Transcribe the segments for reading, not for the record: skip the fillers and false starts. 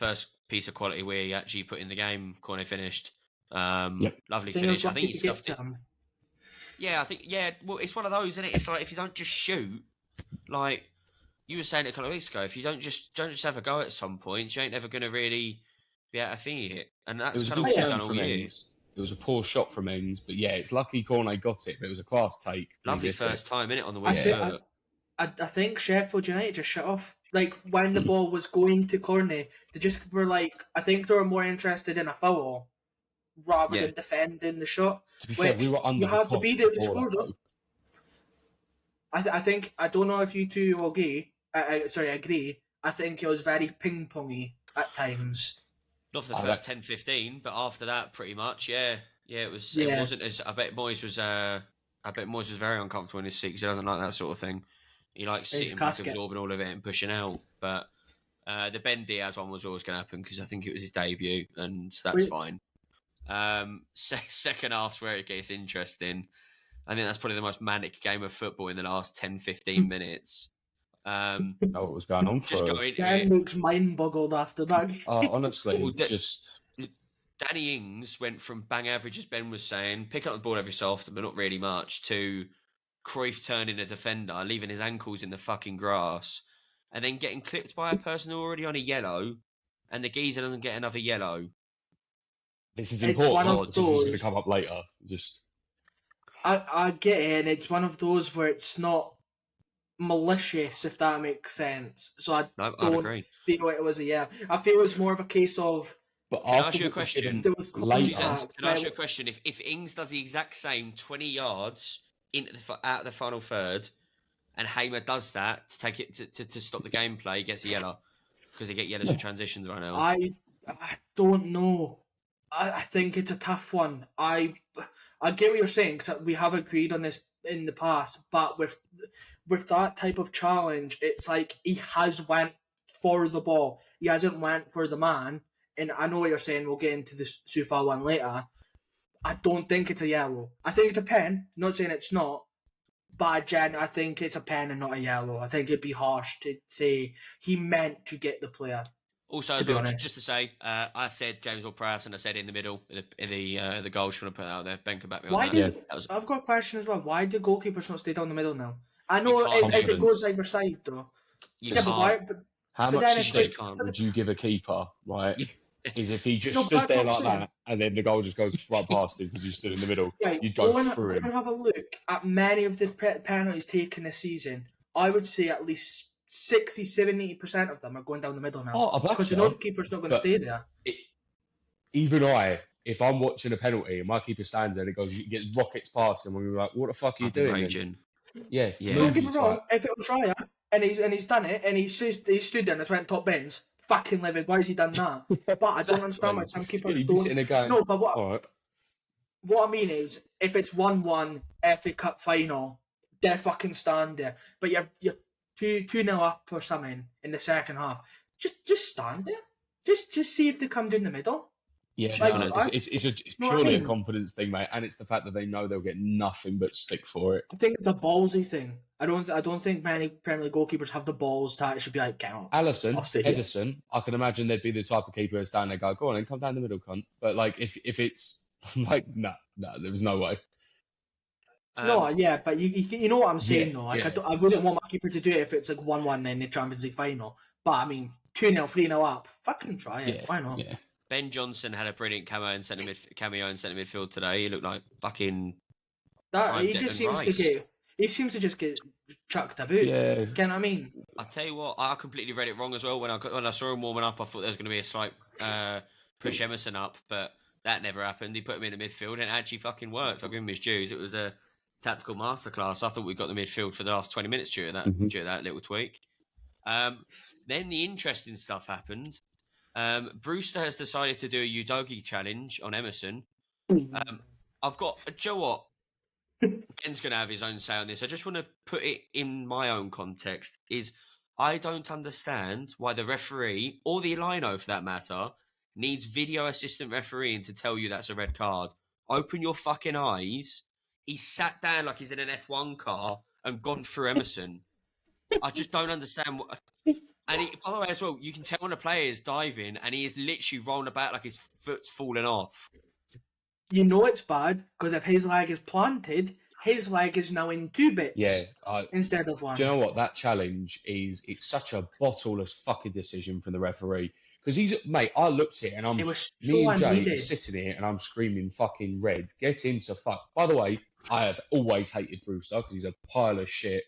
first piece of quality where he actually put in the game. Corner finished. Lovely finish. I think he stuffed it. Yeah, I think. Yeah, well, it's one of those, isn't it? It's like if you don't just shoot, like you were saying a couple of weeks ago, if you don't just have a go at some point, you ain't never going to really be able to thingy it. And that's kind of what you've done all year. It was a poor shot from Ings, but yeah, it's lucky Cornet got it, but it was a class take. Lovely first time, innit, on the wing. I think Sheffield United just shut off. Like, when the ball was going to Cornet, they just were like, I think they were more interested in a foul rather than defending the shot. To be fair, we were under the cost before that, though. I think, I don't know if you two will agree. I think it was very ping-pongy at times. Not for the first 10-15, but after that, pretty much, yeah, it was. Yeah. It wasn't as. I bet Moyes was very uncomfortable in his seat because he doesn't like that sort of thing. He likes sitting back, absorbing all of it, and pushing out. But the Ben Diaz one was always going to happen because I think it was his debut, and that's fine. Second half's where it gets interesting. I think that's probably the most manic game of football in the last 10-15 minutes. Know what was going on for just looks mind-boggled after that. Honestly, Danny Ings went from bang average, as Ben was saying, pick up the ball every so often, but not really much, to Cruyff turning a defender, leaving his ankles in the fucking grass, and then getting clipped by a person already on a yellow, and the geezer doesn't get another yellow. This is important. This is going to come up later. I get it, and it's one of those where it's not malicious, if that makes sense. So I don't feel it was I feel it's more of a case of. But can I ask you a question? Can I ask you a question? If Ings does the exact same 20 yards out of the final third, and Hamer does that to take it to stop the gameplay, he gets a yellow because they get yellows for transitions right now. I don't know. I think it's a tough one. I get what you're saying because we have agreed on this in the past, but with that type of challenge, it's like he has went for the ball. He hasn't went for the man. And I know what you're saying. We'll get into the Sufa one later. I don't think it's a yellow. I think it's a pen. Not saying it's not, but I think it's a pen and not a yellow. I think it'd be harsh to say he meant to get the player. Also, just to say, I said James Ward-Prowse, and I said in the middle, in the goal. Should I put it out there? Ben can back me on that. I've got a question as well. Why do goalkeepers not stay down the middle now? I know if it goes either side, though. How much respect would you give a keeper, right? Is if he just stood there like that, and then the goal just goes right past him because he stood in the middle, you'd go through him. Go and have a look at many of the penalties taken this season. I would say at least 60-70% of them are going down the middle now. Because the keeper's not going to stay there. Even if I'm watching a penalty and my keeper stands there and it gets rockets past him, and we're like, what the fuck are you doing? Raging. Yeah. Don't get me wrong, if it was Raya and he's done it and he stood there and it's went top bins, fucking livid, why has he done that? But I don't understand why some keepers don't. No, but what I mean is, if it's 1-1 FA Cup final, they're fucking stand there. But you're 2-0 up or something in the second half. Just stand there. Just see if they come down the middle. Yeah, it's purely a confidence thing, mate, and it's the fact that they know they'll get nothing but stick for it. I think it's a ballsy thing. I don't think many Premier League goalkeepers have the balls to actually be like, count. Alisson, Edison, I can imagine they'd be the type of keeper who'd stand there and go on and come down the middle, cunt. But like, if it's like, no, there was no way. But you know what I'm saying, though. Like, I wouldn't want my keeper to do it if it's like 1-1 in the Champions League final. But I mean, 2-0, 3-0 up, fucking try it. Why not? Yeah. Ben Johnson had a brilliant cameo in centre midfield today. He looked like fucking. He seems to just get chucked about. Yeah. You know what I mean? I tell you what, I completely read it wrong as well. When I saw him warming up, I thought there was going to be a slight push Emerson up, but that never happened. He put him in the midfield, and it actually fucking worked. I'll give him his dues. It was a tactical masterclass. I thought we got the midfield for the last 20 minutes due to that little tweak. Then the interesting stuff happened. Brewster has decided to do a Udogi challenge on Emerson. I've got, do you know what? Ben's going to have his own say on this. I just want to put it in my own context. I don't understand why the referee, or the lino for that matter, needs video assistant refereeing to tell you that's a red card. Open your fucking eyes. He sat down like he's in an F1 car and gone through Emerson. I just don't understand what. And by the way, as well, you can tell when a player is diving and he is literally rolling about like his foot's falling off. You know it's bad because if his leg is planted, his leg is now in 2 bits instead of 1. Do you know what? That challenge it's such a bottomless fucking decision from the referee. Because mate, I looked at it and me and Jay are sitting here and I'm screaming fucking red. Get into fuck. By the way, I have always hated Brewster because he's a pile of shit.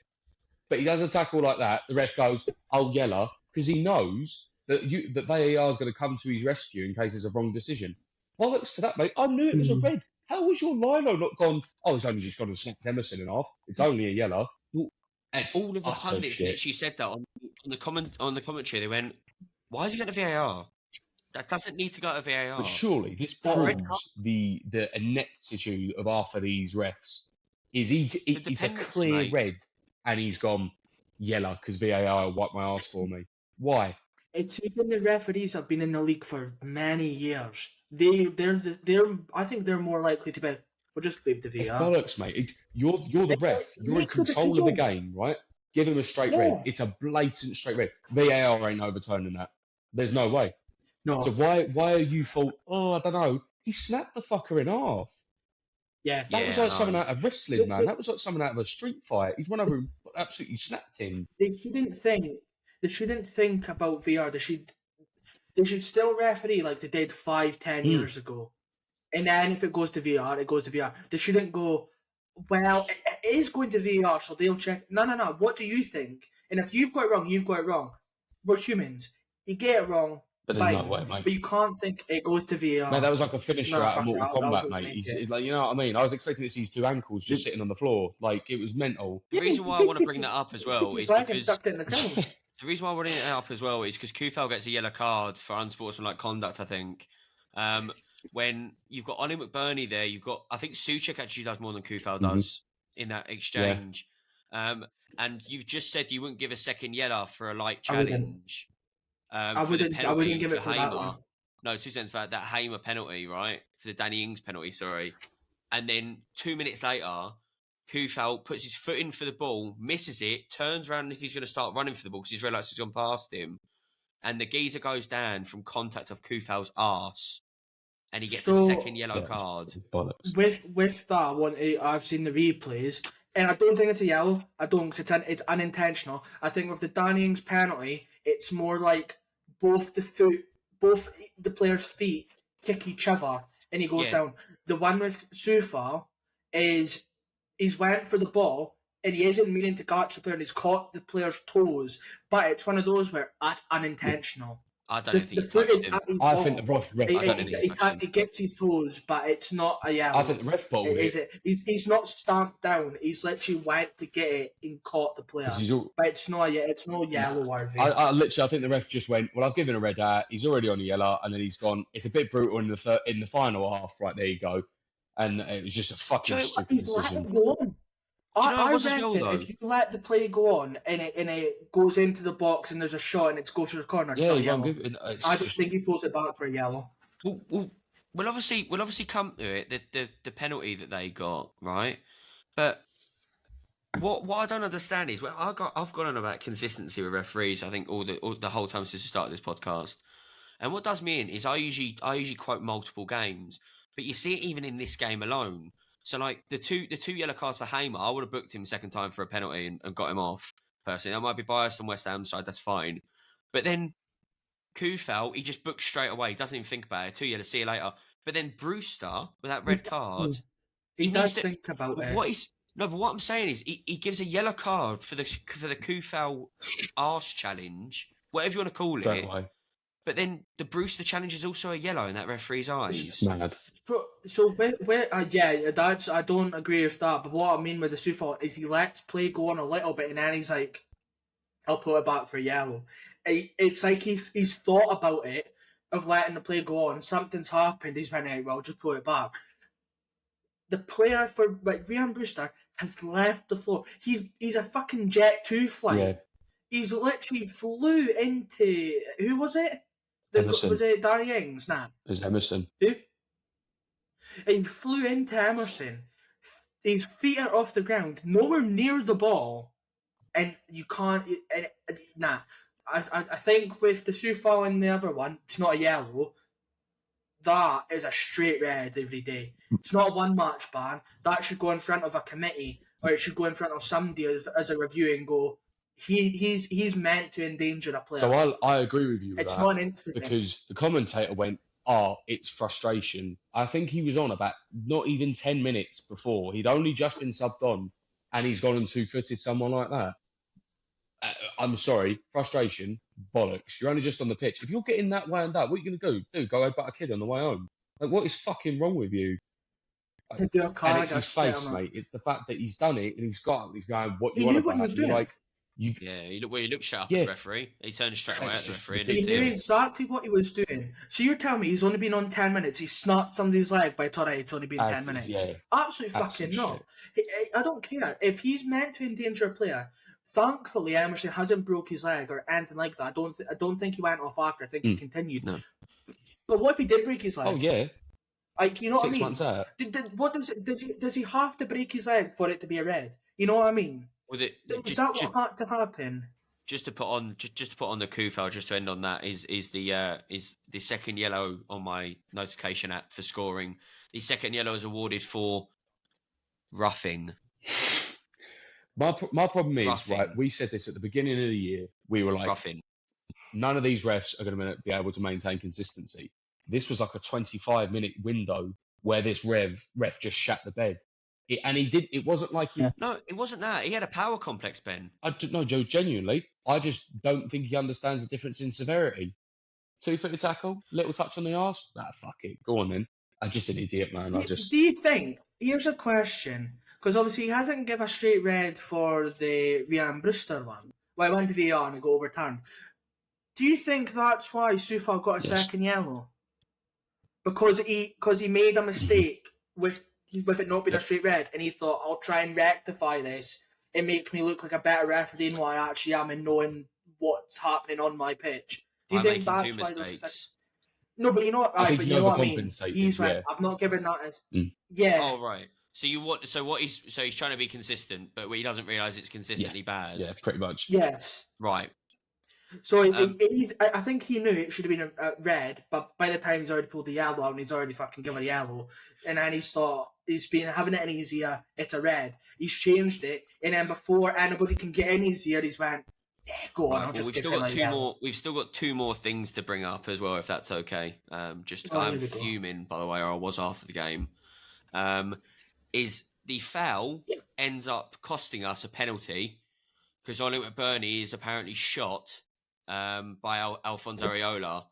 But he does a tackle like that. The ref goes, "Oh, yellow," because he knows that VAR is going to come to his rescue in case it's a wrong decision. Bollocks to that, mate. I knew it was a red. How was your lino not gone? Oh, he's only just gone and snapped Emerson in half. It's only a yellow. All of the pundits literally said that on the commentary. They went, "Why is he going to VAR? That doesn't need to go to VAR." But surely this proves the ineptitude of half of these refs. He's a clear red, and he's gone yellow because VAR wiped my arse for me. Why? It's even the referees have been in the league for many years. I think they're more likely to be. We'll just leave the VAR. It's bollocks, mate. You're the ref. You're in control of the game, right? Give him a straight red. It's a blatant straight red. VAR ain't overturning that. There's no way. No. So why are you fault? Oh, I don't know. He snapped the fucker in half. Yeah. That was like something out of wrestling, man. That was like something out of a street fight. He's run over and absolutely snapped him. They shouldn't think about VAR. They should still referee like they did 5-10 years ago. And then if it goes to VR, it goes to VR. They shouldn't go, well, it is going to VR, so they'll check. No. What do you think? And if you've got it wrong, you've got it wrong. We're humans. You get it wrong, but fine. No way, mate. But you can't think it goes to VR. Mate, that was like a finisher out of Mortal Kombat, mate. He's like, you know what I mean? I was expecting to see his 2 ankles just sitting on the floor. Like, it was mental. The reason why I want to bring that up as well is because... The reason why we're bringing it up as well is because Kufal gets a yellow card for unsportsmanlike conduct, I think. When you've got Ollie McBurney there, I think Suchek actually does more than Kufal does in that exchange. Yeah. And you've just said you wouldn't give a second yellow for a light challenge. I wouldn't give it for that one. No, 2 cents for that Hamer penalty, right? For the Danny Ings penalty, sorry. And then 2 minutes later, Kufal puts his foot in for the ball, misses it, turns around if he's going to start running for the ball because he's realised he's gone past him. And the geezer goes down from contact of Kufal's arse. And he gets a second yellow card. With that one, I've seen the replays, and I don't think it's a yellow. I don't, because it's unintentional. I think with the Danny Ings penalty, it's more like both the player's feet kick each other, and he goes down. The one with Sufal is he's went for the ball, and he isn't meaning to catch the player, and he's caught the player's toes. But it's one of those where that's unintentional. I don't think the I think the ref. He gets his toes, but it's not a yellow. I think the ref bottled it. He's not stamped down. He's literally went to get it and caught the player. But it's no yellow or I think the ref just went, well, I've given a red out. He's already on a yellow, and then he's gone. It's a bit brutal in the final half. Right, there you go. And it was just a fucking stupid decision. I reckon if you let the play go on and it goes into the box and there's a shot and it goes to the corner, it's not yellow. I just think he pulls it back for a yellow. We'll obviously come to it. The penalty that they got, right? But what I don't understand is I've gone on about consistency with referees. I think all the whole time since the start of this podcast, and what does me in is I usually quote multiple games, but you see it even in this game alone. So, like, the two yellow cards for Hamer, I would have booked him second time for a penalty and got him off, personally. I might be biased on West Ham's side, that's fine. But then Kufal, he just booked straight away. He doesn't even think about it. 2 yellow, see you later. But then Brewster, with that red card... He does think about it. But what I'm saying is, he gives a yellow card for the Kufal arse challenge, whatever you want to call it. Right. But then the Brewster challenge is also a yellow in that referee's eyes. It's mad. So I don't agree with that. But what I mean with the Sufal is he lets play go on a little bit, and then he's like, "I'll put it back for yellow." It's like he's thought about it of letting the play go on. Something's happened. He's went, "Hey, well, just put it back." The player for Ryan Brewster has left the floor. He's a fucking Jet 2 flight. Yeah. He's literally flew into who was it? Emerson. Was it Danny Ings? Nah. It was Emerson. Who? He flew into Emerson. His feet are off the ground, nowhere near the ball, and you can't. I think with the Sufal and the other one, it's not a yellow. That is a straight red every day. It's not a one-match ban. That should go in front of a committee, or it should go in front of somebody as a review and go, he's meant to endanger a player. So I agree with you with it's that, not an instant because the commentator went, it's frustration. I think he was on about not even 10 minutes before. He'd only just been subbed on, and he's gone and two-footed someone like that. I'm sorry, frustration, bollocks. You're only just on the pitch. If you're getting that wound up, what are you going to do? Go headbutt a kid on the way home? Like, what is fucking wrong with you? And it's his face, mate. It's the fact that he's done it and he's got it. He's going, what you want about? He was doing. Like, he looked shut up at the referee. He turned straight away at the referee. He knew exactly what he was doing. So you're telling me he's only been on 10 minutes. He snapped somebody's leg by Torre. It's only been 10 minutes. Yeah. Absolutely fucking not. I don't care. If he's meant to endanger a player, thankfully Emerson hasn't broke his leg or anything like that. I don't think he went off after. I think he continued. No. But what if he did break his leg? Oh yeah. Like, you know what I mean? 6 months out. Does he have to break his leg for it to be a red? You know what I mean? Is that what had to happen? Just to put on the Kufal, just to end on that, is the second yellow on my notification app for scoring. The second yellow is awarded for roughing. My problem is, right, we said this at the beginning of the year. We were like, roughing. None of these refs are going to be able to maintain consistency. This was like a 25-minute window where this ref just shat the bed. It wasn't like... No, it wasn't that. He had a power complex, Ben. No, Joe, genuinely, I just don't think he understands the difference in severity. 2-footed tackle, little touch on the arse. Fuck it. Go on then. I'm just an idiot, man. Do you think... Here's a question. Because obviously he hasn't given a straight red for the Ryan Brewster one. Well, he went to VAR and it got overturned. Do you think that's why Sufal got a second yellow? Because he made a mistake with it not being a straight red, and he thought, I'll try and rectify this and make me look like a better referee than what I actually am in knowing what's happening on my pitch. Do you think that's why there's a second? No, but you know what? Right, but you know what I mean. He's right. I've not given that as yeah. Oh right. So he's trying to be consistent, but he doesn't realise it's consistently bad. Yeah, pretty much. Yes. Right. So I think he knew it should have been a red, but by the time he's already pulled the yellow out and he's already fucking given a yellow, and then he's thought he's been having it in his ear, it's a red. He's changed it, and then before anybody can get in his ear, he's went, yeah, go on. We've still got two more things to bring up as well, if that's okay. I'm fuming, by the way, or I was after the game. Is the foul ends up costing us a penalty because Oliver McBurney is apparently shot by Alfonso Areola.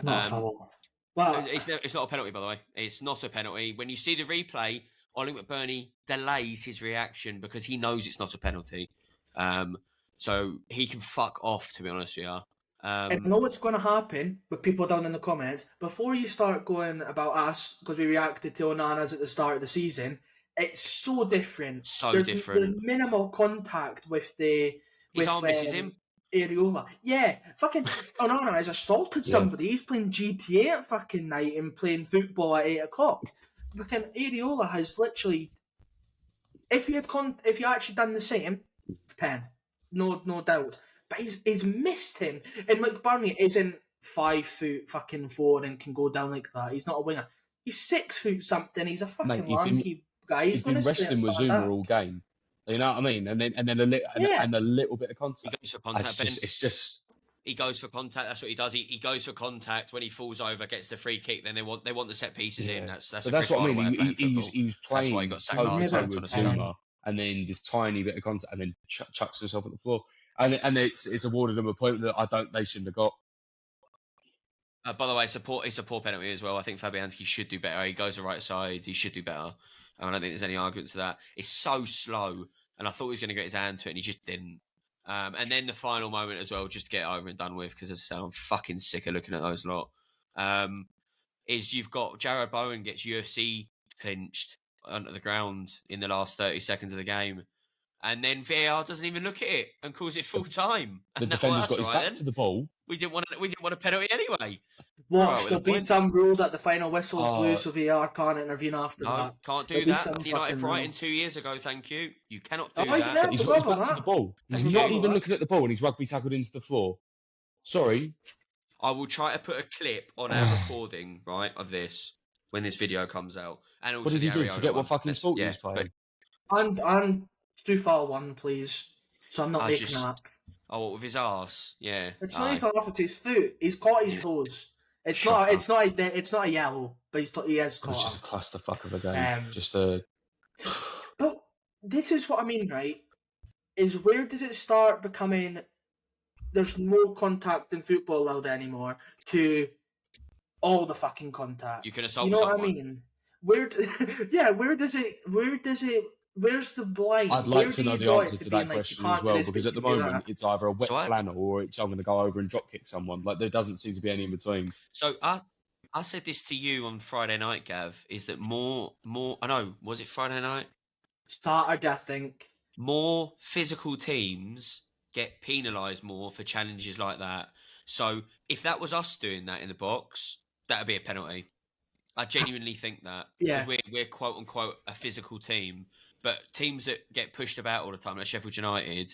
Not a foul. Well, it's not a penalty, by the way. It's not a penalty. When you see the replay, Ollie McBurney delays his reaction because he knows it's not a penalty. So he can fuck off, to be honest with you. I know what's going to happen with people down in the comments. Before you start going about us, because we reacted to Onana's at the start of the season, it's so different. There's minimal contact with the... His arm misses him. Areola. Yeah, fucking Onana has assaulted somebody. He's playing GTA at fucking night and playing football at 8 o'clock. Fucking Areola has literally... If you actually done the same, pen. No doubt. But he's missed him. And McBurney isn't 5'4" and can go down like that. He's not a winger. He's 6 foot something. He's a fucking lanky guy. He's been wrestling with Zuma all game. You know what I mean? And then a little bit of contact. He goes for contact. It's just he goes for contact. That's what he does. He goes for contact. When he falls over, gets the free kick. Then they want the set pieces in. That's what I mean. He was playing with Zuma, and then this tiny bit of contact, and then chucks himself on the floor. And it's awarded him a point that they shouldn't have got. By the way, it's a poor penalty as well. I think Fabianski should do better. He goes the right side. He should do better. I don't think there's any argument to that. It's so slow, and I thought he was going to get his hand to it, and he just didn't. And then the final moment as well, just to get it over and done with, because as I said, I'm fucking sick of looking at those lot. Is you've got Jared Bowen gets UFC clinched under the ground in the last 30 seconds of the game. And then VAR doesn't even look at it and calls it full time. The defender's got his back to the ball. We didn't want a penalty anyway. There'll be some rule that the final whistle's blue, so VAR can't intervene after that. Can't do that. United Brighton 2 years ago, thank you. You cannot do that. But he's got his back to the ball. He's not even looking at the ball, and he's rugby tackled into the floor. Sorry. I will try to put a clip on our recording, right, of this when this video comes out. And also What did he do? Areola Forget one. what fucking sport he was playing? And Sufal won, please. So I'm not making that. Oh, with his arse, yeah. It's not his arse, it's his foot. He's caught his toes. It's not a yellow, but he has caught. It's just a clusterfuck of a game. But this is what I mean, right? Is where does it start becoming? There's no contact in football allowed anymore. To all the fucking contact. You can assault. You know someone. what I mean? Where does it? Where's the blind? I'd like to know the answer to that question as well, because at the moment it's either a wet flannel or it's I'm going to go over and drop kick someone. Like there doesn't seem to be any in between. So I said this to you on Friday night, Gav. Is that more? I know. Was it Friday night? Saturday, I think. More physical teams get penalised more for challenges like that. So if that was us doing that in the box, that would be a penalty. I genuinely think that. Yeah. Because we're quote unquote a physical team. But teams that get pushed about all the time, like Sheffield United,